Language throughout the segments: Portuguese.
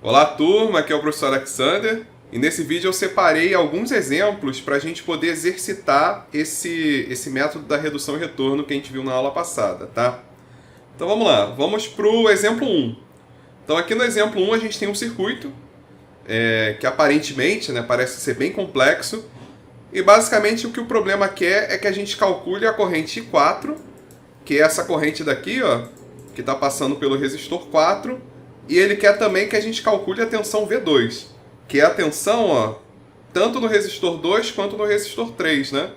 Olá turma, aqui é o professor Alexander e nesse vídeo eu separei alguns exemplos para a gente poder exercitar esse método da redução e retorno que a gente viu na aula passada, tá? Então vamos lá, vamos para o exemplo 1. Então aqui no exemplo 1 a gente tem um circuito que aparentemente parece ser bem complexo e basicamente o que o problema quer é que a gente calcule a corrente I4, que é essa corrente daqui, ó, que está passando pelo resistor 4, e ele quer também que a gente calcule a tensão V2, que é a tensão, ó, tanto no resistor 2 quanto no resistor 3, né?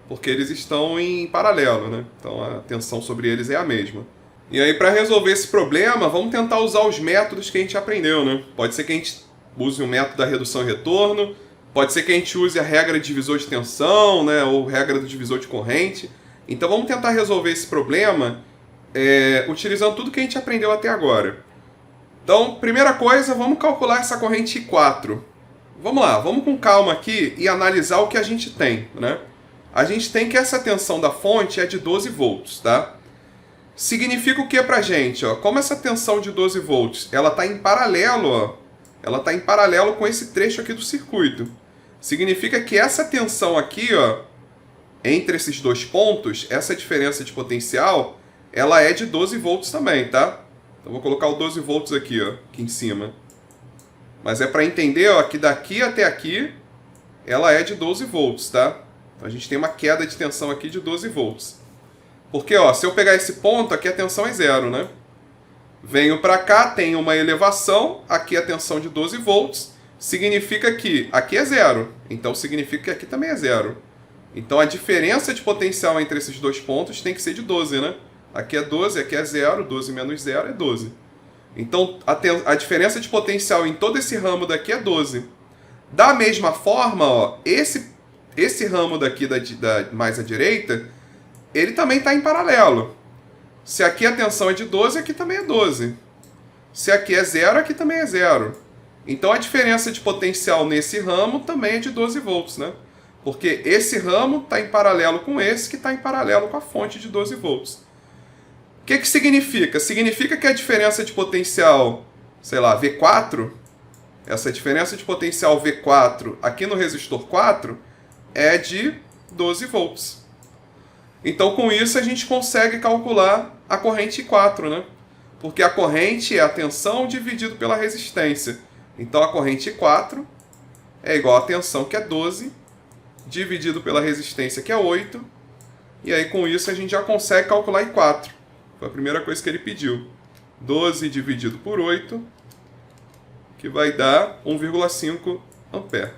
Porque eles estão em paralelo, né? Então a tensão sobre eles é a mesma. E aí, para resolver esse problema, vamos tentar usar os métodos que a gente aprendeu, né? Pode ser que a gente use o método da redução e retorno, pode ser que a gente use a regra de divisor de tensão, né? Ou regra do divisor de corrente. Então vamos tentar resolver esse problema utilizando tudo que a gente aprendeu até agora. Então, primeira coisa, vamos calcular essa corrente I4. Vamos lá, vamos com calma aqui e analisar o que a gente tem, né? A gente tem que essa tensão da fonte é de 12 volts, tá? Significa o que pra gente, ó? Como essa tensão de 12 volts, ela está em paralelo, ó, ela está em paralelo com esse trecho aqui do circuito. Significa que essa tensão aqui, ó, entre esses dois pontos, essa diferença de potencial, ela é de 12 volts também, tá? Então vou colocar o 12 volts aqui, ó, aqui em cima. Mas é para entender, ó, que daqui até aqui ela é de 12 volts, tá? Então a gente tem uma queda de tensão aqui de 12 volts. Porque, ó, se eu pegar esse ponto, aqui a tensão é zero, né? Venho para cá, tem uma elevação, aqui a tensão de 12 volts, significa que aqui é zero, então significa que aqui também é zero. Então a diferença de potencial entre esses dois pontos tem que ser de 12, né? Aqui é 12, aqui é 0, 12 menos 0 é 12. Então, a diferença de potencial em todo esse ramo daqui é 12. Da mesma forma, ó, esse ramo daqui mais à direita, ele também está em paralelo. Se aqui a tensão é de 12, aqui também é 12. Se aqui é 0, aqui também é 0. Então, a diferença de potencial nesse ramo também é de 12 volts, né? Porque esse ramo está em paralelo com esse, que está em paralelo com a fonte de 12 volts. O que significa? Significa que a diferença de potencial, sei lá, V4, essa diferença de potencial V4 aqui no resistor 4 é de 12 volts. Então, com isso, a gente consegue calcular a corrente I4, né? Porque a corrente é a tensão dividido pela resistência. Então, a corrente I4 é igual à tensão, que é 12, dividido pela resistência, que é 8. E aí, com isso, a gente já consegue calcular I4. Foi a primeira coisa que ele pediu. 12 dividido por 8, que vai dar 1,5 ampere.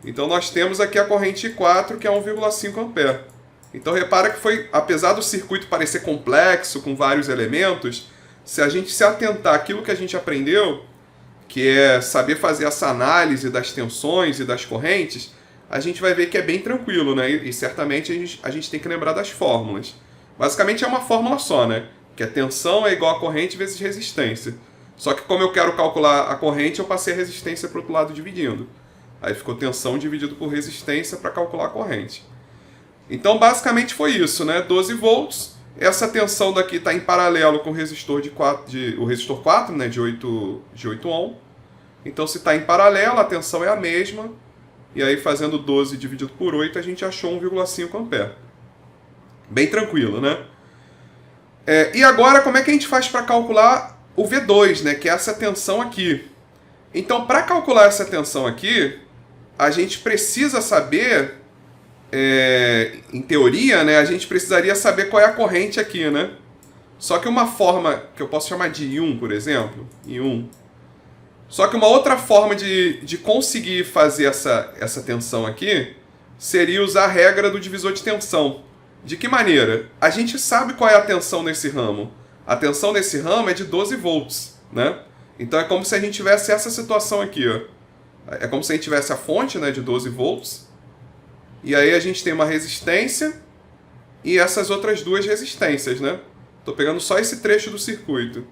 Então nós temos aqui a corrente I4, que é 1,5 ampere. Então repara que foi, apesar do circuito parecer complexo, com vários elementos, se a gente se atentar àquilo que a gente aprendeu, que é saber fazer essa análise das tensões e das correntes, a gente vai ver que é bem tranquilo, né? E certamente a gente tem que lembrar das fórmulas. Basicamente é uma fórmula só, né? Que a tensão é igual a corrente vezes resistência. Só que como eu quero calcular a corrente, eu passei a resistência para o outro lado dividindo. Aí ficou tensão dividido por resistência para calcular a corrente. Então basicamente foi isso, né? 12 volts. Essa tensão daqui está em paralelo com o resistor o resistor 4, né? de 8 ohm. Então se está em paralelo, a tensão é a mesma. E aí fazendo 12 dividido por 8, a gente achou 1,5 ampere. Bem tranquilo, né? E agora, como é que a gente faz para calcular o V2, né? Que é essa tensão aqui. Então, para calcular essa tensão aqui, a gente precisa saber, em teoria, né? A gente precisaria saber qual é a corrente aqui, né? Só que uma forma, que eu posso chamar de I1, por exemplo, I1. Só que uma outra forma de conseguir fazer essa tensão aqui seria usar a regra do divisor de tensão. De que maneira? A gente sabe qual é a tensão nesse ramo. A tensão nesse ramo é de 12 volts, né? Então é como se a gente tivesse essa situação aqui, ó. É como se a gente tivesse a fonte, né, de 12 volts. E aí a gente tem uma resistência e essas outras duas resistências, né? Estou pegando só esse trecho do circuito.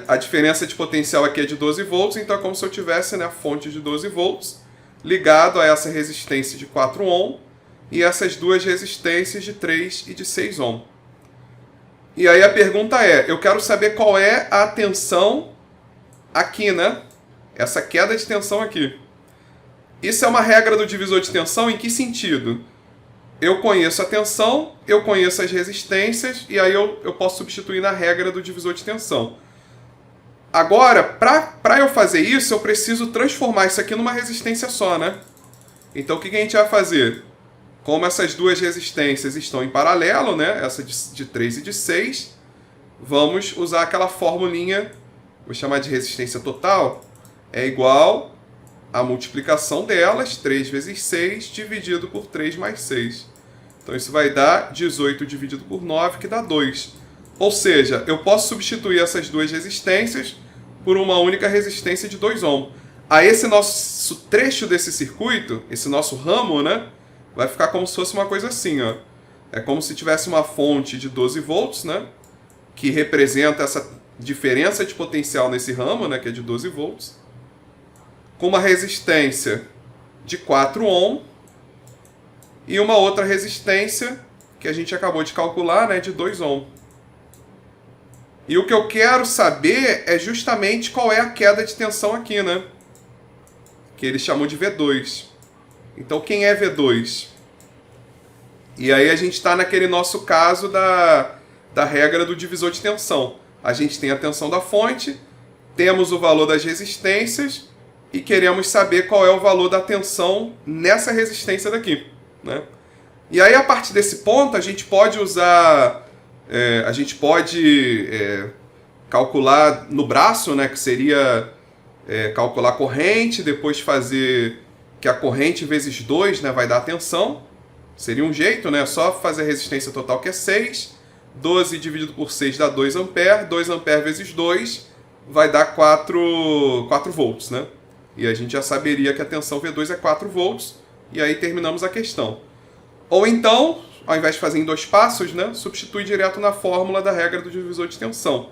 A diferença de potencial aqui é de 12 volts, então é como se eu tivesse, né, a fonte de 12 volts ligado a essa resistência de 4 ohm e essas duas resistências de 3 e de 6 ohm. E aí a pergunta é, eu quero saber qual é a tensão aqui, né? Essa queda de tensão aqui. Isso é uma regra do divisor de tensão em que sentido? Eu conheço a tensão, eu conheço as resistências, e aí eu posso substituir na regra do divisor de tensão. Agora, para eu fazer isso, eu preciso transformar isso aqui numa resistência só, né? Então o que a gente vai fazer? Como essas duas resistências estão em paralelo, né? Essa de 3 e de 6, vamos usar aquela formulinha, vou chamar de resistência total, é igual a multiplicação delas, 3 vezes 6, dividido por 3 mais 6. Então isso vai dar 18 dividido por 9, que dá 2. Ou seja, eu posso substituir essas duas resistências por uma única resistência de 2 ohm. Aí esse nosso trecho desse circuito, esse nosso ramo, né, vai ficar como se fosse uma coisa assim, ó. É como se tivesse uma fonte de 12 volts, né, que representa essa diferença de potencial nesse ramo, né, que é de 12 volts, com uma resistência de 4 ohm e uma outra resistência que a gente acabou de calcular, né, de 2 ohm. E o que eu quero saber é justamente qual é a queda de tensão aqui, né? Que eles chamam de V2. Então, quem é V2? E aí a gente está naquele nosso caso da regra do divisor de tensão. A gente tem a tensão da fonte, temos o valor das resistências e queremos saber qual é o valor da tensão nessa resistência daqui, né? E aí, a partir desse ponto, a gente pode usar... a gente pode calcular no braço, né, que seria calcular a corrente, depois fazer que a corrente vezes 2, né, vai dar a tensão. Seria um jeito, né, só fazer a resistência total, que é 6. 12 dividido por 6 dá 2 ampere. 2 ampere vezes 2 vai dar 4 volts, né? E a gente já saberia que a tensão V2 é 4 volts. E aí terminamos a questão. Ou então, ao invés de fazer em 2 passos, né, substitui direto na fórmula da regra do divisor de tensão,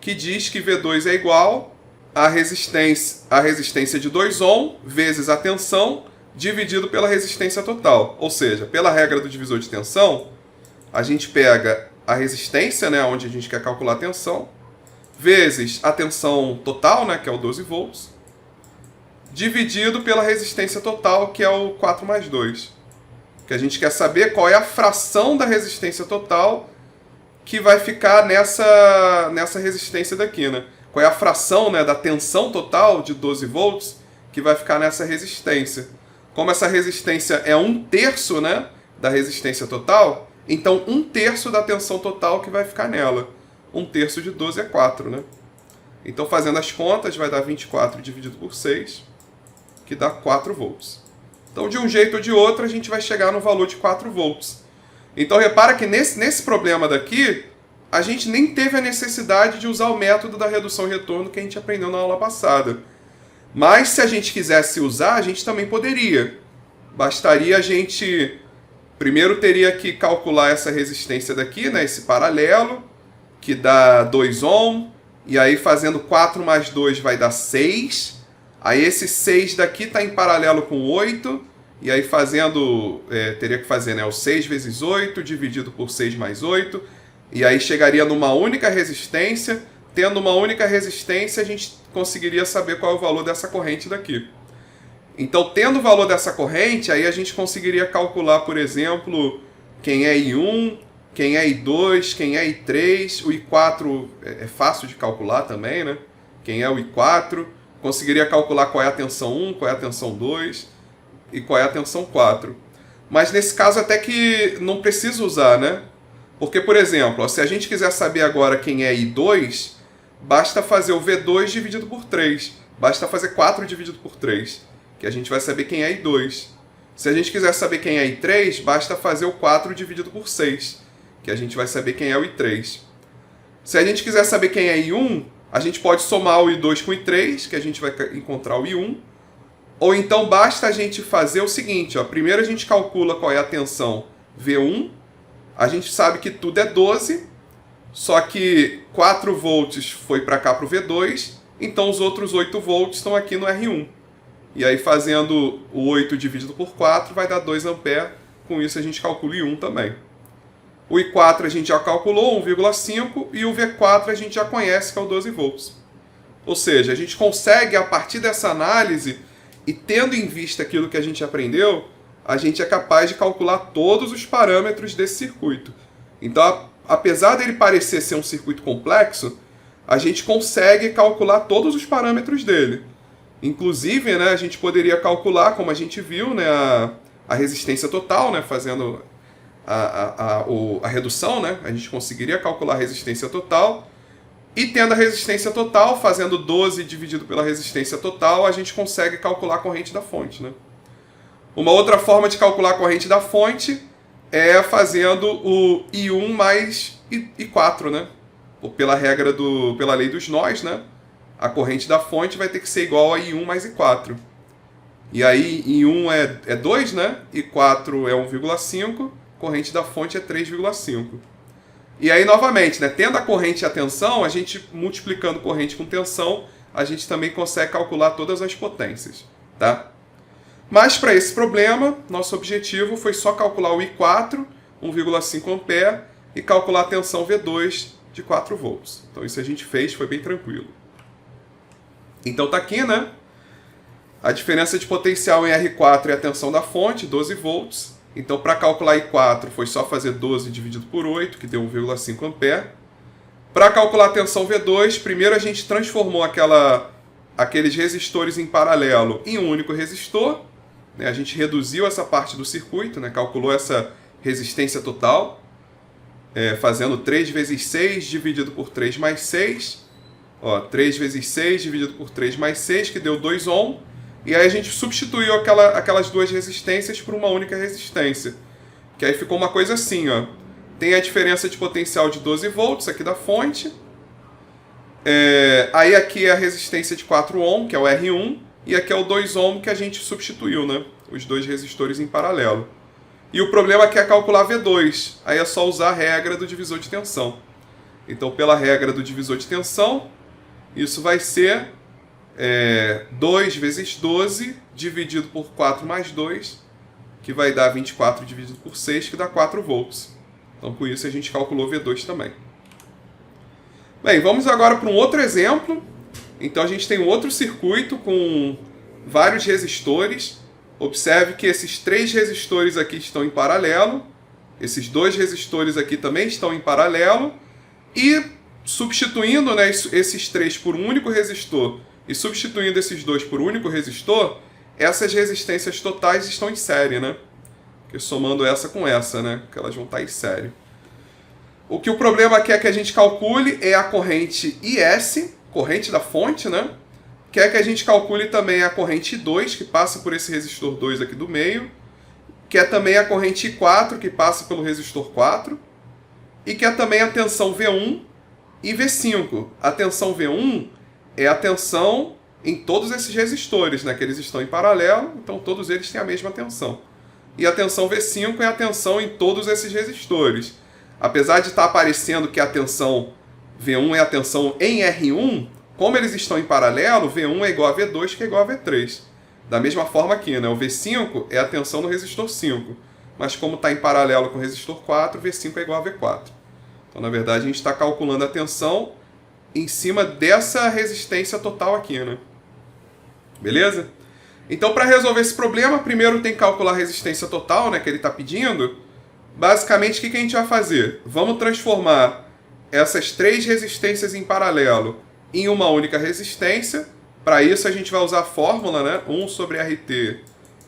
que diz que V2 é igual a resistência de 2 ohm vezes a tensão dividido pela resistência total. Ou seja, pela regra do divisor de tensão, a gente pega a resistência, né, onde a gente quer calcular a tensão, vezes a tensão total, né, que é o 12 volts, dividido pela resistência total, que é o 4 mais 2. Que a gente quer saber qual é a fração da resistência total que vai ficar nessa resistência daqui, né? Qual é a fração, né, da tensão total de 12 volts que vai ficar nessa resistência. Como essa resistência é 1/3, né, da resistência total, então 1/3 da tensão total que vai ficar nela. 1/3 de 12 é 4, né? Então, fazendo as contas, vai dar 24 dividido por 6, que dá 4 volts. Então, de um jeito ou de outro, a gente vai chegar no valor de 4 volts. Então, repara que nesse problema daqui, a gente nem teve a necessidade de usar o método da redução e retorno que a gente aprendeu na aula passada. Mas, se a gente quisesse usar, a gente também poderia. Bastaria a gente... Primeiro, teria que calcular essa resistência daqui, né, esse paralelo, que dá 2 ohm. E aí, fazendo 4 mais 2 vai dar 6. Aí esse 6 daqui está em paralelo com 8, e aí fazendo, teria que fazer, né, o 6 vezes 8 dividido por 6 mais 8, e aí chegaria numa única resistência. Tendo uma única resistência, a gente conseguiria saber qual é o valor dessa corrente daqui. Então, tendo o valor dessa corrente, aí a gente conseguiria calcular, por exemplo, quem é I1, quem é I2, quem é I3, o I4 é fácil de calcular também, né? Quem é o I4... Conseguiria calcular qual é a tensão 1, qual é a tensão 2 e qual é a tensão 4. Mas nesse caso até que não precisa usar, né? Porque, por exemplo, ó, se a gente quiser saber agora quem é I2, basta fazer o V2 dividido por 3. Basta fazer 4 dividido por 3, que a gente vai saber quem é I2. Se a gente quiser saber quem é I3, basta fazer o 4 dividido por 6, que a gente vai saber quem é o I3. Se a gente quiser saber quem é I1, a gente pode somar o I2 com o I3, que a gente vai encontrar o I1. Ou então basta a gente fazer o seguinte, ó, primeiro a gente calcula qual é a tensão V1, a gente sabe que tudo é 12, só que 4 volts foi para cá para o V2, então os outros 8 volts estão aqui no R1. E aí fazendo o 8 dividido por 4 vai dar 2 ampere, com isso a gente calcula I1 também. O I4 a gente já calculou, 1,5, e o V4 a gente já conhece, que é o 12 volts. Ou seja, a gente consegue, a partir dessa análise, e tendo em vista aquilo que a gente aprendeu, a gente é capaz de calcular todos os parâmetros desse circuito. Então, apesar dele parecer ser um circuito complexo, a gente consegue calcular todos os parâmetros dele. Inclusive, né, a gente poderia calcular, como a gente viu, né, a resistência total, né, fazendo a redução, né, a gente conseguiria calcular a resistência total. E tendo a resistência total, fazendo 12 dividido pela resistência total, a gente consegue calcular a corrente da fonte, né? Uma outra forma de calcular a corrente da fonte é fazendo o I1 mais I4, né? Pela lei dos nós, né? A corrente da fonte vai ter que ser igual a I1 mais I4. E aí I1 é 2, né? I4 é 1,5, corrente da fonte é 3,5. E aí, novamente, né, tendo a corrente e a tensão, a gente, multiplicando corrente com tensão, a gente também consegue calcular todas as potências, tá? Mas, para esse problema, nosso objetivo foi só calcular o I4, 1,5 A, e calcular a tensão V2 de 4 volts. Então, isso a gente fez, foi bem tranquilo. Então, tá aqui, né? A diferença de potencial em R4 é a tensão da fonte, 12 volts. Então, para calcular I4, foi só fazer 12 dividido por 8, que deu 1,5 A. Para calcular a tensão V2, primeiro a gente transformou aqueles resistores em paralelo em um único resistor. Né? A gente reduziu essa parte do circuito, né? Calculou essa resistência total, fazendo 3 vezes 6 dividido por 3 mais 6. Ó, 3 vezes 6 dividido por 3 mais 6, que deu 2 ohm. E aí a gente substituiu aquelas duas resistências por uma única resistência. Que aí ficou uma coisa assim, ó. Tem a diferença de potencial de 12 volts aqui da fonte. Aí aqui é a resistência de 4 ohm, que é o R1. E aqui é o 2 ohm que a gente substituiu, né? Os dois resistores em paralelo. E o problema aqui é calcular V2. Aí é só usar a regra do divisor de tensão. Então, pela regra do divisor de tensão, isso vai ser 2 vezes 12 dividido por 4 mais 2, que vai dar 24 dividido por 6, que dá 4 volts. Então, com isso, a gente calculou V2 também. Bem, vamos agora para um outro exemplo. Então, a gente tem um outro circuito com vários resistores. Observe que esses 3 resistores aqui estão em paralelo. Esses 2 resistores aqui também estão em paralelo. E substituindo, né, esses 3 por um único resistor e substituindo esses 2 por um único resistor, essas resistências totais estão em série, né? Porque somando essa com essa, né? Que elas vão estar em série. O que o problema aqui é que a gente calcule é a corrente IS, corrente da fonte, né? Quer que a gente calcule também a corrente I2, que passa por esse resistor 2 aqui do meio. Quer também a corrente I4, que passa pelo resistor 4. E quer também a tensão V1 e V5. A tensão V1 é a tensão em todos esses resistores, né? Que eles estão em paralelo, então todos eles têm a mesma tensão. E a tensão V5 é a tensão em todos esses resistores. Apesar de estar aparecendo que a tensão V1 é a tensão em R1, como eles estão em paralelo, V1 é igual a V2, que é igual a V3. Da mesma forma aqui, né? O V5 é a tensão no resistor 5. Mas como está em paralelo com o resistor 4, V5 é igual a V4. Então, na verdade, a gente está calculando a tensão em cima dessa resistência total aqui, né? Beleza? Então, para resolver esse problema, primeiro tem que calcular a resistência total, né, que ele está pedindo. Basicamente, o que a gente vai fazer? Vamos transformar essas 3 resistências em paralelo em uma única resistência. Para isso, a gente vai usar a fórmula, né? 1 sobre RT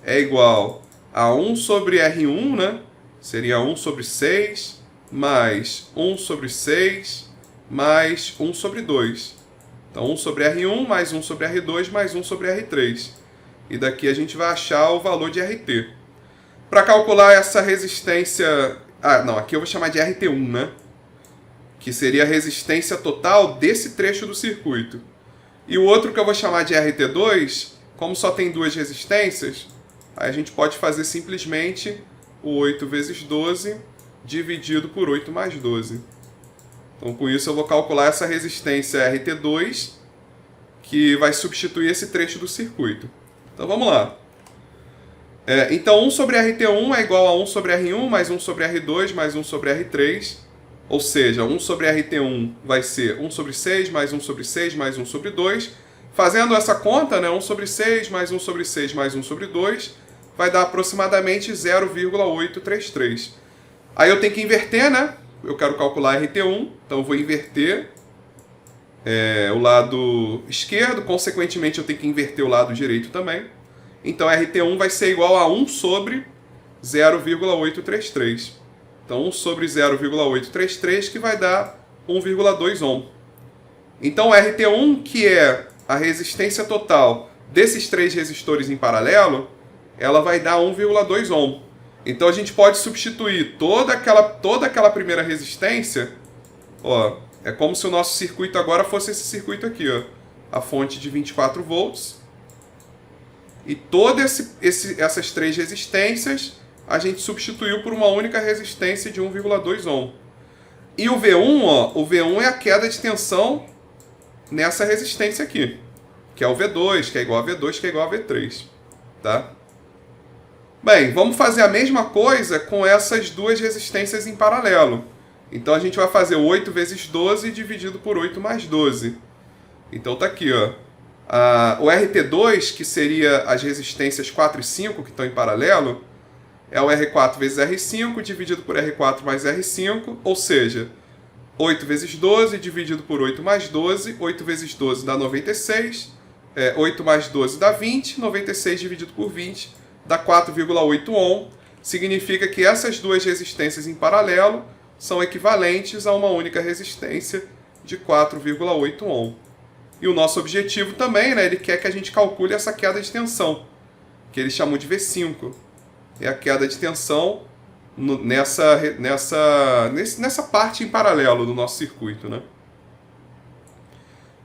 é igual a 1 sobre R1, né? Seria 1 sobre 6, mais 1 sobre 6, mais 1 sobre 2. Então, 1 sobre R1, mais 1 sobre R2, mais 1 sobre R3. E daqui a gente vai achar o valor de RT. Para calcular essa resistência... aqui eu vou chamar de RT1, né? Que seria a resistência total desse trecho do circuito. E o outro que eu vou chamar de RT2, como só tem 2 resistências, aí a gente pode fazer simplesmente o 8 vezes 12 dividido por 8 mais 12. Então, com isso, eu vou calcular essa resistência RT2, que vai substituir esse trecho do circuito. Então, vamos lá. Então 1 sobre RT1 é igual a 1 sobre R1 mais 1 sobre R2 mais 1 sobre R3. Ou seja, 1 sobre RT1 vai ser 1 sobre 6 mais 1 sobre 6 mais 1 sobre 2. Fazendo essa conta, né, 1 sobre 6 mais 1 sobre 6 mais 1 sobre 2, vai dar aproximadamente 0,833. Aí eu tenho que inverter, né? Eu quero calcular RT1, então eu vou inverter o lado esquerdo, consequentemente eu tenho que inverter o lado direito também. Então RT1 vai ser igual a 1 sobre 0,833. Então 1 sobre 0,833 que vai dar 1,2 ohm. Então RT1, que é a resistência total desses três resistores em paralelo, ela vai dar 1,2 ohm. Então a gente pode substituir toda aquela primeira resistência, ó, é como se o nosso circuito agora fosse esse circuito aqui, ó, a fonte de 24 volts. E todas essas três resistências a gente substituiu por uma única resistência de 1,2 ohm. E o V1, ó, o V1 é a queda de tensão nessa resistência aqui, que é o V2, que é igual a V2, que é igual a V3, tá? Bem, vamos fazer a mesma coisa com essas duas resistências em paralelo. Então a gente vai fazer 8 vezes 12 dividido por 8 mais 12. Então tá aqui, ó. O RT2, que seria as resistências 4 e 5 que estão em paralelo, é o R4 vezes R5 dividido por R4 mais R5, ou seja, 8 vezes 12 dividido por 8 mais 12, 8 vezes 12 dá 96, 8 mais 12 dá 20, 96 dividido por 20 dá 4,8 ohm. Significa que essas duas resistências em paralelo são equivalentes a uma única resistência de 4,8 ohm. E o nosso objetivo também, né, ele quer que a gente calcule essa queda de tensão, que ele chamou de V5. É a queda de tensão nessa parte em paralelo do nosso circuito, né?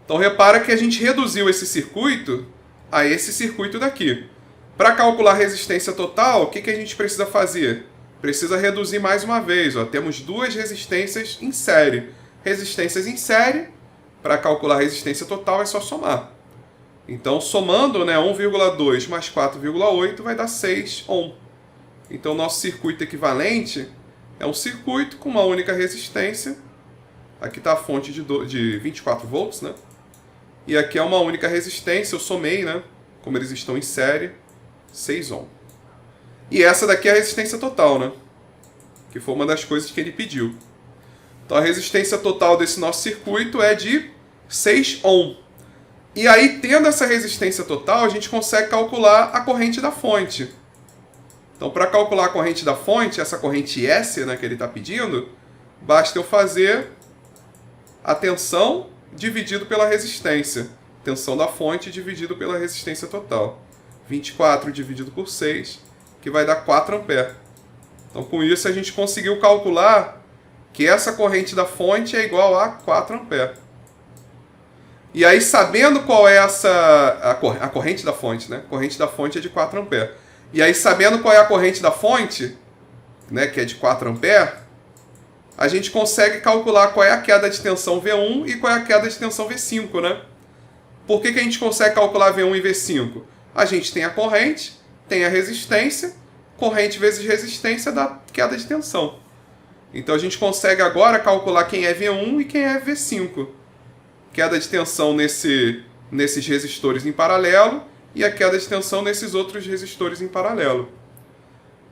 Então repara que a gente reduziu esse circuito a esse circuito daqui. Para calcular a resistência total, o que a gente precisa fazer? Precisa reduzir mais uma vez. Ó. Temos duas resistências em série. Resistências em série, para calcular a resistência total é só somar. Então, somando, né, 1,2 mais 4,8 vai dar 6 ohm. Então, nosso circuito equivalente é um circuito com uma única resistência. Aqui está a fonte de 24 volts, né? E aqui é uma única resistência, eu somei, né? Como eles estão em série, 6 ohm. E essa daqui é a resistência total, né? Que foi uma das coisas que ele pediu. Então, a resistência total desse nosso circuito é de 6 ohm. E aí, tendo essa resistência total, a gente consegue calcular a corrente da fonte. Então, para calcular a corrente da fonte, essa corrente S, né, que ele está pedindo, basta eu fazer a tensão dividido pela resistência. Tensão da fonte dividido pela resistência total. 24 dividido por 6, que vai dar 4 amperes. Então, com isso, a gente conseguiu calcular que essa corrente da fonte é igual a 4 amperes. E aí, sabendo qual é a corrente da fonte, né? A corrente da fonte é de 4 amperes. E aí, sabendo qual é a corrente da fonte, né, que é de 4 amperes, a gente consegue calcular qual é a queda de tensão V1 e qual é a queda de tensão V5, né? Por que a gente consegue calcular V1 e V5? A gente tem a corrente, tem a resistência, corrente vezes resistência dá queda de tensão. Então a gente consegue agora calcular quem é V1 e quem é V5. Queda de tensão nesses resistores em paralelo e a queda de tensão nesses outros resistores em paralelo.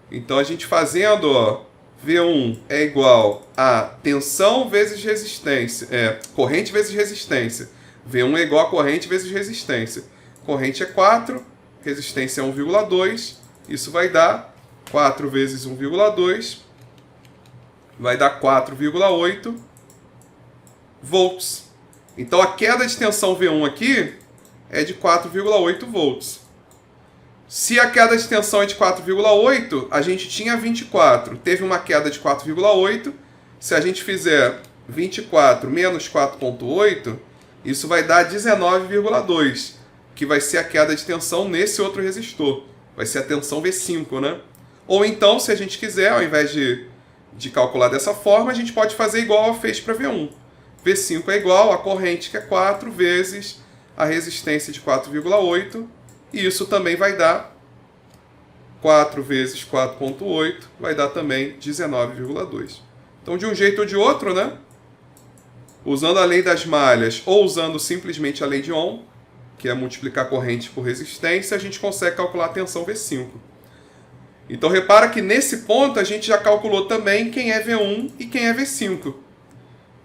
Então a gente fazendo, ó, V1 é igual a tensão vezes resistência, corrente vezes resistência. V1 é igual a corrente vezes resistência. Corrente é 4, resistência é 1,2, isso vai dar 4 vezes 1,2, vai dar 4,8 volts. Então a queda de tensão V1 aqui é de 4,8 volts. Se a queda de tensão é de 4,8, a gente tinha 24. Teve uma queda de 4,8. Se a gente fizer 24 menos 4,8, isso vai dar 19,2, que vai ser a queda de tensão nesse outro resistor. Vai ser a tensão V5, né? Ou então, se a gente quiser, ao invés de calcular dessa forma, a gente pode fazer igual fez para V1. V5 é igual a corrente, que é 4, vezes a resistência de 4,8, e isso também vai dar 4 vezes 4,8 vai dar também 19,2. Então, de um jeito ou de outro, né? Usando a lei das malhas ou usando simplesmente a lei de Ohm, que é multiplicar corrente por resistência, a gente consegue calcular a tensão V5. Então, repara que nesse ponto a gente já calculou também quem é V1 e quem é V5.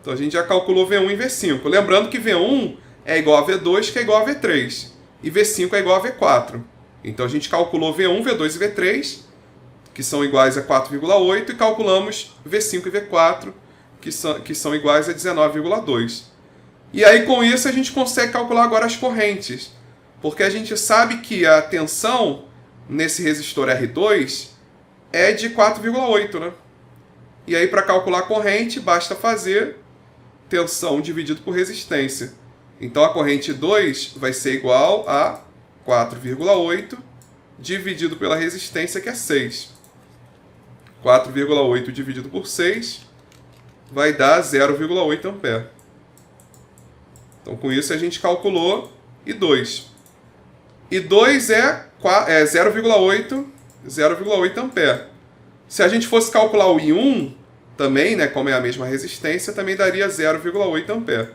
Então, a gente já calculou V1 e V5. Lembrando que V1 é igual a V2, que é igual a V3. E V5 é igual a V4. Então, a gente calculou V1, V2 e V3, que são iguais a 4,8, e calculamos V5 e V4, que são iguais a 19,2. E aí, com isso, a gente consegue calcular agora as correntes. Porque a gente sabe que a tensão nesse resistor R2 é de 4,8, né? E aí, para calcular a corrente, basta fazer tensão dividido por resistência. Então, a corrente 2 vai ser igual a 4,8 dividido pela resistência, que é 6. 4,8 dividido por 6 vai dar 0,8 ampere. Então, com isso, a gente calculou I2. I2 é 0,8 ampere. Se a gente fosse calcular o I1, também, né, como é a mesma resistência, também daria 0,8 ampere.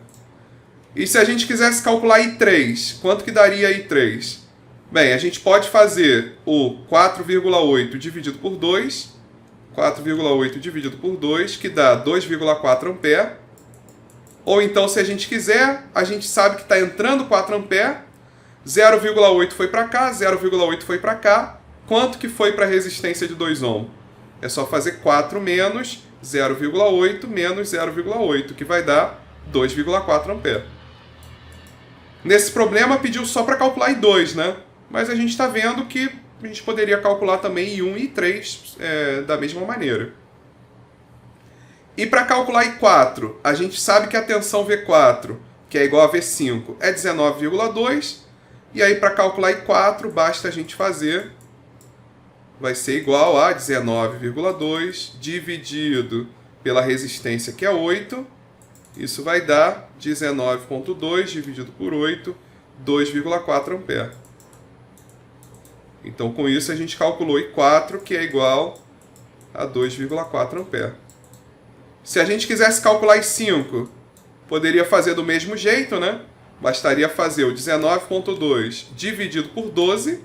E se a gente quisesse calcular I3, quanto que daria I3? Bem, a gente pode fazer o 4,8 dividido por 2, 4,8 dividido por 2, que dá 2,4 ampere. Ou então, se a gente quiser, a gente sabe que está entrando 4 ampere, 0,8 foi para cá, 0,8 foi para cá. Quanto que foi para a resistência de 2 ohm? É só fazer 4 menos 0,8 menos 0,8, que vai dar 2,4 ampere. Nesse problema, pediu só para calcular I2, né? Mas a gente está vendo que a gente poderia calcular também I1 e I3 da mesma maneira. E para calcular I4, a gente sabe que a tensão V4, que é igual a V5, é 19,2. E aí, para calcular I4, basta a gente fazer, vai ser igual a 19,2 dividido pela resistência, que é 8. Isso vai dar 19,2 dividido por 8, 2,4 ampere. Então, com isso, a gente calculou I4, que é igual a 2,4 ampere. Se a gente quisesse calcular I5, poderia fazer do mesmo jeito, né? Bastaria fazer o 19,2 dividido por 12,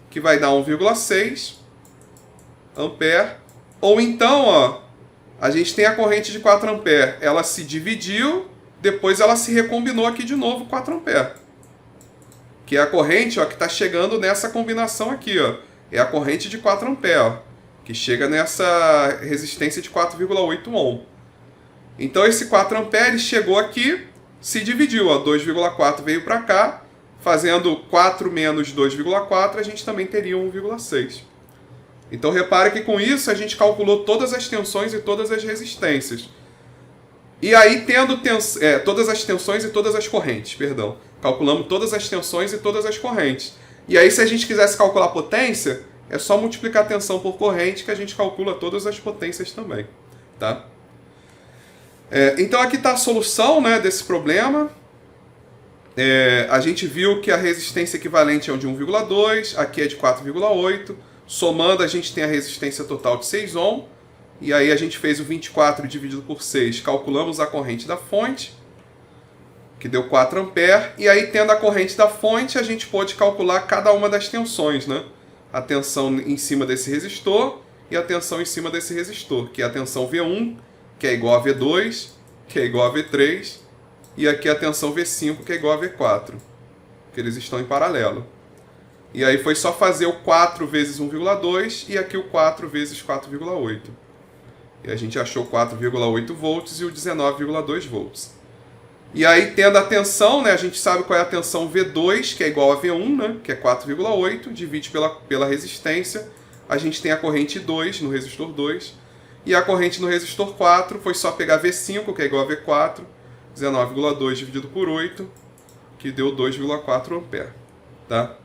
que vai dar 1,6 ampere. Ou então, ó, a gente tem a corrente de 4 ampere. Ela se dividiu, depois ela se recombinou aqui de novo 4 ampere. Que é a corrente, ó, que está chegando nessa combinação aqui, ó. É a corrente de 4 ampere, ó, que chega nessa resistência de 4,8 ohm. Então esse 4 ampere chegou aqui, se dividiu, ó, 2,4 veio para cá, fazendo 4 menos 2,4, a gente também teria 1,6. Então repara que com isso a gente calculou todas as tensões e todas as resistências. E aí, tendo todas as tensões e todas as correntes, perdão. Calculamos todas as tensões e todas as correntes. E aí, se a gente quisesse calcular potência, é só multiplicar a tensão por corrente que a gente calcula todas as potências também. Tá? Então, aqui está a solução, né, desse problema. A gente viu que a resistência equivalente é de 1,2, aqui é de 4,8. Somando, a gente tem a resistência total de 6 ohm. E aí a gente fez o 24 dividido por 6, calculamos a corrente da fonte, que deu 4 ampere. E aí, tendo a corrente da fonte, a gente pôde calcular cada uma das tensões, né? A tensão em cima desse resistor e a tensão em cima desse resistor, que é a tensão V1, que é igual a V2, que é igual a V3, e aqui a tensão V5, que é igual a V4, que eles estão em paralelo. E aí foi só fazer o 4 vezes 1,2 e aqui o 4 vezes 4,8. E a gente achou 4,8 volts e o 19,2 volts. E aí, tendo a tensão, né, a gente sabe qual é a tensão V2, que é igual a V1, né, que é 4,8, divide pela resistência. A gente tem a corrente 2 no resistor 2. E a corrente no resistor 4 foi só pegar V5, que é igual a V4, 19,2 dividido por 8, que deu 2,4 ampere. Tá?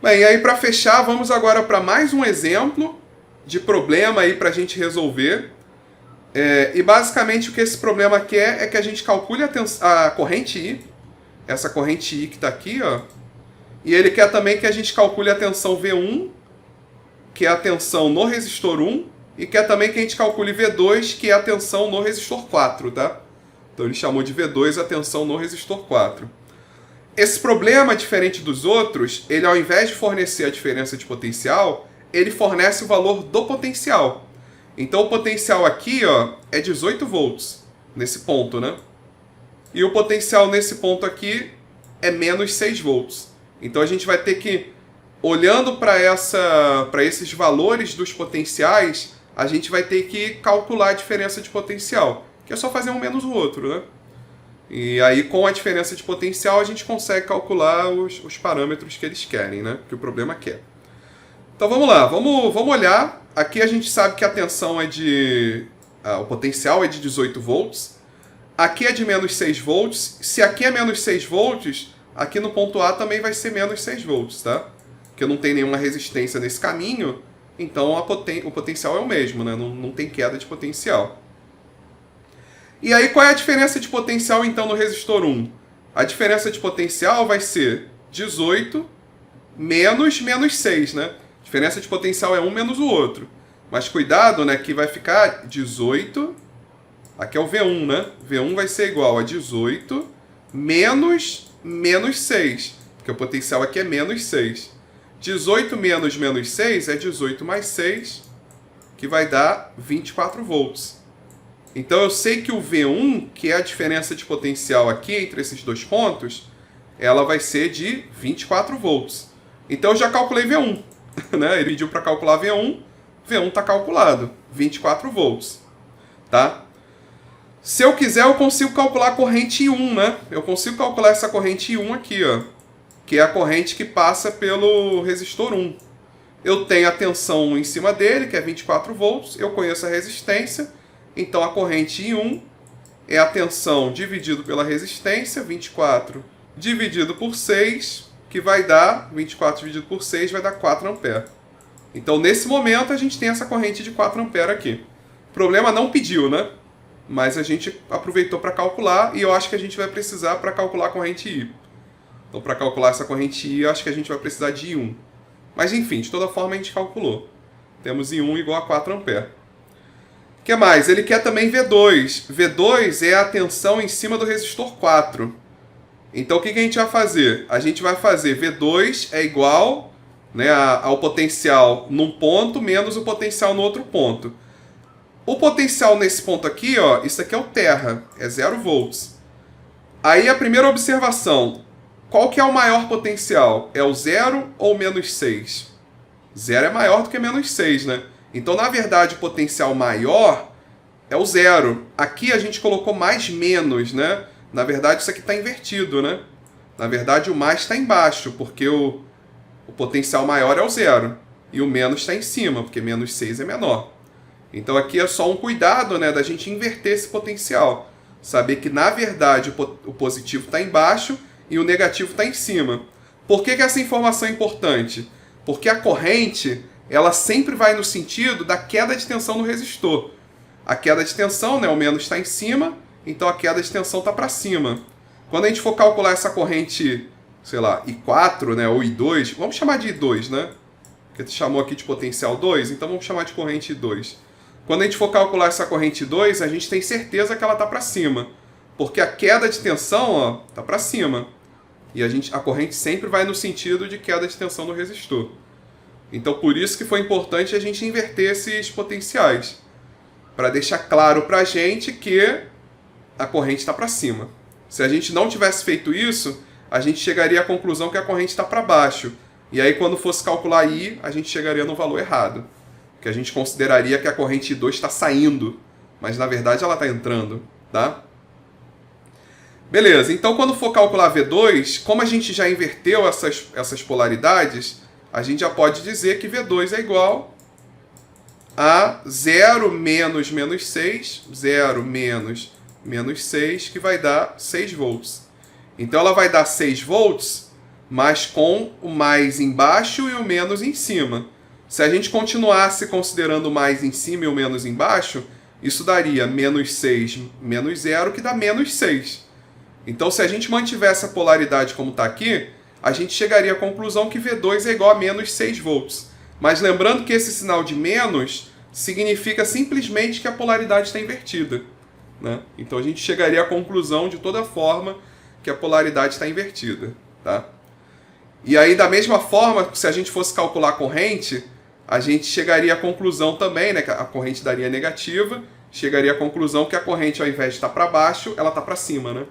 Bem, e aí para fechar, vamos agora para mais um exemplo de problema aí para a gente resolver. E basicamente o que esse problema quer é que a gente calcule a corrente I, essa corrente I que está aqui, ó, e ele quer também que a gente calcule a tensão V1 que é a tensão no resistor 1, e quer também que a gente calcule V2, que é a tensão no resistor 4, tá? Então ele chamou de V2 a tensão no resistor 4. Esse problema, diferente dos outros, ele ao invés de fornecer a diferença de potencial, ele fornece o valor do potencial. Então o potencial aqui, ó, é 18 volts, nesse ponto, né? E o potencial nesse ponto aqui é menos 6 volts. Então a gente vai ter que, olhando para esses valores dos potenciais, a gente vai ter que calcular a diferença de potencial, que é só fazer um menos o outro, né? E aí, com a diferença de potencial, a gente consegue calcular os parâmetros que eles querem, né? Que o problema quer. Então vamos lá, vamos olhar. Aqui a gente sabe que a tensão é de... o potencial é de 18 volts. Aqui é de menos 6 volts. Se aqui é menos 6 volts, aqui no ponto A também vai ser menos 6 volts, tá? Porque não tem nenhuma resistência nesse caminho, então o potencial é o mesmo, né? Não tem queda de potencial. E aí, qual é a diferença de potencial, então, no resistor 1? A diferença de potencial vai ser 18 menos 6, né? A diferença de potencial é um menos o outro. Mas cuidado, né, que vai ficar 18... Aqui é o V1, né? V1 vai ser igual a 18 menos 6. Porque o potencial aqui é menos 6. 18 menos 6 é 18 mais 6, que vai dar 24 volts. Então eu sei que o V1, que é a diferença de potencial aqui entre esses dois pontos, ela vai ser de 24 volts. Então eu já calculei V1. Né? Ele pediu para calcular V1, V1 está calculado, 24 volts. Tá? Se eu quiser, eu consigo calcular a corrente I1, né? Eu consigo calcular essa corrente I1 aqui, ó, que é a corrente que passa pelo resistor 1. Eu tenho a tensão em cima dele, que é 24 volts, eu conheço a resistência, então a corrente I1 é a tensão dividido pela resistência, 24 dividido por 6, que vai dar, 24 dividido por 6 vai dar 4 ampere. Então nesse momento a gente tem essa corrente de 4 ampere aqui. O problema não pediu, né? Mas a gente aproveitou para calcular, e eu acho que a gente vai precisar para calcular a corrente I. Então para calcular essa corrente I, eu acho que a gente vai precisar de I1. Mas enfim, de toda forma a gente calculou. Temos I1 igual a 4 ampere. O que mais? Ele quer também V2. V2 é a tensão em cima do resistor 4. Então o que a gente vai fazer? A gente vai fazer V2 é igual, né, ao potencial num ponto menos o potencial no outro ponto. O potencial nesse ponto aqui, ó, isso aqui é o terra, é 0 volts. Aí a primeira observação, qual que é o maior potencial? É o 0 ou menos 6? 0 é maior do que menos 6, né? Então, na verdade, o potencial maior é o 0. Aqui a gente colocou mais menos, né? Na verdade, isso aqui está invertido, né? Na verdade, o mais está embaixo, porque o potencial maior é o 0. E o menos está em cima, porque menos 6 é menor. Então aqui é só um cuidado, né, da gente inverter esse potencial. Saber que, na verdade, o positivo está embaixo e o negativo está em cima. Por que essa informação é importante? Porque a corrente, ela sempre vai no sentido da queda de tensão no resistor. A queda de tensão, né, o menos está em cima, então a queda de tensão está para cima. Quando a gente for calcular essa corrente, sei lá, I4, né, ou I2, vamos chamar de I2, né? Porque tu chamou aqui de potencial 2, então vamos chamar de corrente I2. Quando a gente for calcular essa corrente 2, a gente tem certeza que ela está para cima. Porque a queda de tensão está para cima. E a corrente sempre vai no sentido de queda de tensão no resistor. Então por isso que foi importante a gente inverter esses potenciais. Para deixar claro para a gente que a corrente está para cima. Se a gente não tivesse feito isso, a gente chegaria à conclusão que a corrente está para baixo. E aí quando fosse calcular I, a gente chegaria no valor errado. Que a gente consideraria que a corrente I2 está saindo, mas na verdade ela está entrando, tá? Beleza, então quando for calcular V2, como a gente já inverteu essas polaridades, a gente já pode dizer que V2 é igual a 0 menos menos 6, 0 menos menos 6, que vai dar 6 volts. Então ela vai dar 6 volts, mas com o mais embaixo e o menos em cima. Se a gente continuasse considerando o mais em cima e o menos embaixo, isso daria menos 6 menos 0, que dá menos 6. Então, se a gente mantivesse a polaridade como está aqui, a gente chegaria à conclusão que V2 é igual a menos 6 volts. Mas lembrando que esse sinal de menos significa simplesmente que a polaridade está invertida, né? Então a gente chegaria à conclusão de toda forma que a polaridade está invertida, tá? E aí, da mesma forma, se a gente fosse calcular a corrente, a gente chegaria à conclusão também, né, que a corrente daria negativa, chegaria à conclusão que a corrente, ao invés de estar para baixo, ela está para cima, né?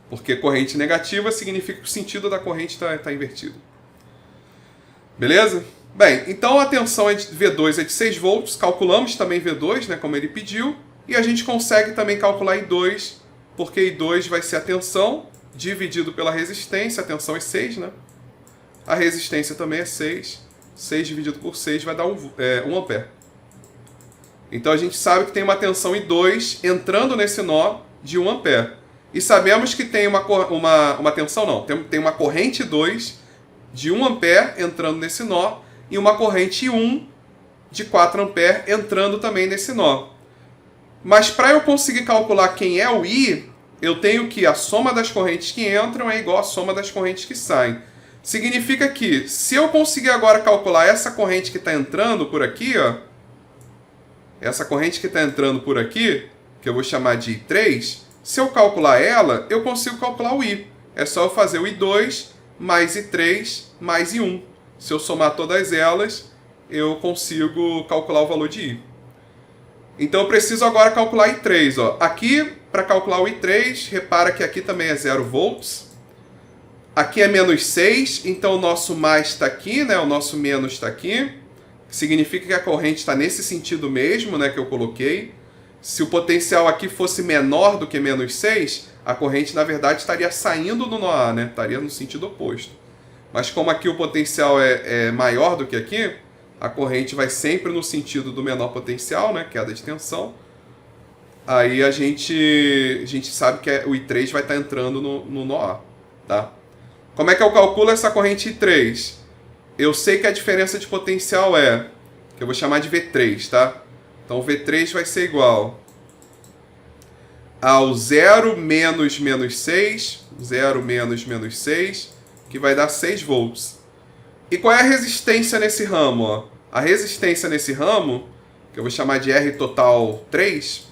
Porque corrente negativa significa que o sentido da corrente está invertido. Beleza? Bem, então a tensão V2 é de 6 volts, calculamos também V2, né, como ele pediu, e a gente consegue também calcular I2, porque I2 vai ser a tensão dividido pela resistência, a tensão é 6, né? A resistência também é 6, 6 dividido por 6 vai dar 1 ampere. Então a gente sabe que tem uma tensão I2 entrando nesse nó de 1 ampere. E sabemos que tem uma tensão, não, tem uma corrente 2 de 1 ampere entrando nesse nó, e uma corrente I1 de 4 ampere entrando também nesse nó. Mas para eu conseguir calcular quem é o I, eu tenho que a soma das correntes que entram é igual à soma das correntes que saem. Significa que, se eu conseguir agora calcular essa corrente que está entrando por aqui, ó, essa corrente que está entrando por aqui, que eu vou chamar de I3, se eu calcular ela, eu consigo calcular o I. É só eu fazer o I2 mais I3 mais I1. Se eu somar todas elas, eu consigo calcular o valor de I. Então eu preciso agora calcular I3. Ó. Aqui, para calcular o I3, repara que aqui também é 0 volts. Aqui é menos 6, então o nosso mais está aqui, né? O nosso menos está aqui. Significa que a corrente está nesse sentido mesmo, né, que eu coloquei. Se o potencial aqui fosse menor do que menos 6, a corrente, na verdade, estaria saindo do nó A, né? Estaria no sentido oposto. Mas como aqui o potencial é maior do que aqui, a corrente vai sempre no sentido do menor potencial, né? Queda de tensão. Aí a gente sabe que o I3 vai estar entrando no nó A, tá? Como é que eu calculo essa corrente I3? Eu sei que a diferença de potencial que eu vou chamar de V3, tá? Então o V3 vai ser igual ao 0 menos menos 6, 0 menos menos 6, que vai dar 6 volts. E qual é a resistência nesse ramo? Ó? A resistência nesse ramo, que eu vou chamar de R total 3,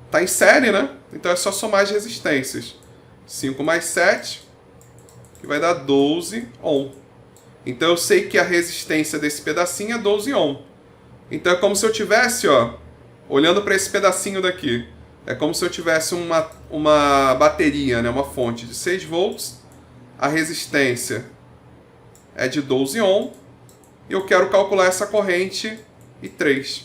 está em série, né? Então é só somar as resistências. 5 mais 7, que vai dar 12 ohm. Então eu sei que a resistência desse pedacinho é 12 ohm. Então é como se eu tivesse, ó, olhando para esse pedacinho daqui, é como se eu tivesse uma bateria, né, uma fonte de 6 volts, a resistência é de 12 ohm, e eu quero calcular essa corrente I3.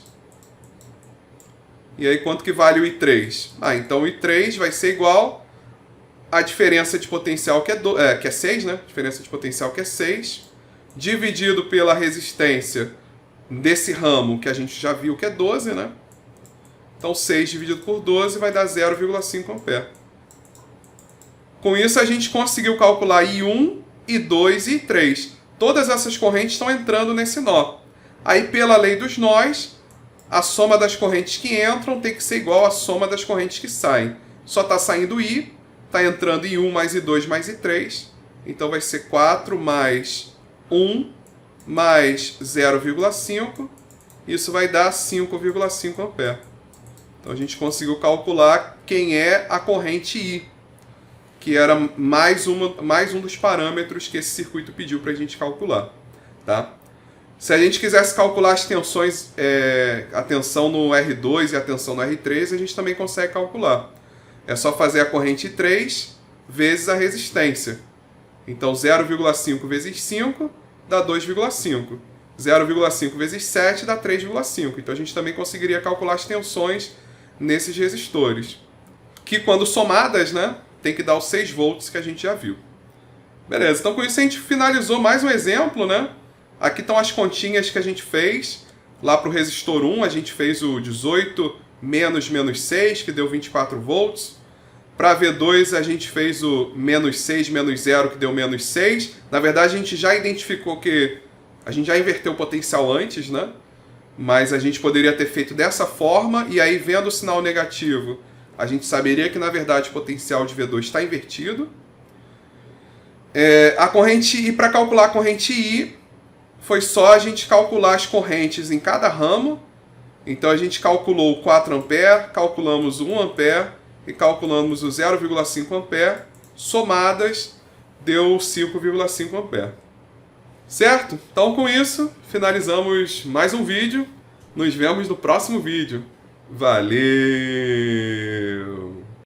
E aí quanto que vale o I3? Então o I3 vai ser igual à diferença de potencial que é 6, né? Diferença de potencial que é 6, dividido pela resistência desse ramo, que a gente já viu que é 12, né? Então 6 dividido por 12 vai dar 0,5 ampere. Com isso a gente conseguiu calcular I1, I2 e I3. Todas essas correntes estão entrando nesse nó. Aí pela lei dos nós, a soma das correntes que entram tem que ser igual à soma das correntes que saem. Só está saindo I, está entrando I1 mais I2 mais I3. Então vai ser 4 mais 1 mais 0,5. Isso vai dar 5,5 ampere. Então a gente conseguiu calcular quem é a corrente I, que era mais um dos parâmetros que esse circuito pediu para a gente calcular. Tá? Se a gente quisesse calcular as tensões, a tensão no R2 e a tensão no R3, a gente também consegue calcular. É só fazer a corrente I3 vezes a resistência. Então 0,5 vezes 5 dá 2,5. 0,5 vezes 7 dá 3,5. Então a gente também conseguiria calcular as tensões nesses resistores, que quando somadas, né, tem que dar os 6 volts que a gente já viu. Beleza, então com isso a gente finalizou mais um exemplo, né? Aqui estão as continhas que a gente fez. Lá para o resistor 1 a gente fez o 18 menos menos 6, que deu 24 volts. Para V2 a gente fez o menos 6 menos 0, que deu menos 6. Na verdade a gente já identificou que a gente já inverteu o potencial antes, né? Mas a gente poderia ter feito dessa forma, e aí vendo o sinal negativo, a gente saberia que na verdade o potencial de V2 está invertido. A corrente I, para calcular a corrente I, foi só a gente calcular as correntes em cada ramo. Então a gente calculou 4 ampere, calculamos 1 ampere e calculamos o 0,5 ampere. Somadas, deu 5,5 ampere. Certo? Então com isso, finalizamos mais um vídeo. Nos vemos no próximo vídeo. Valeu!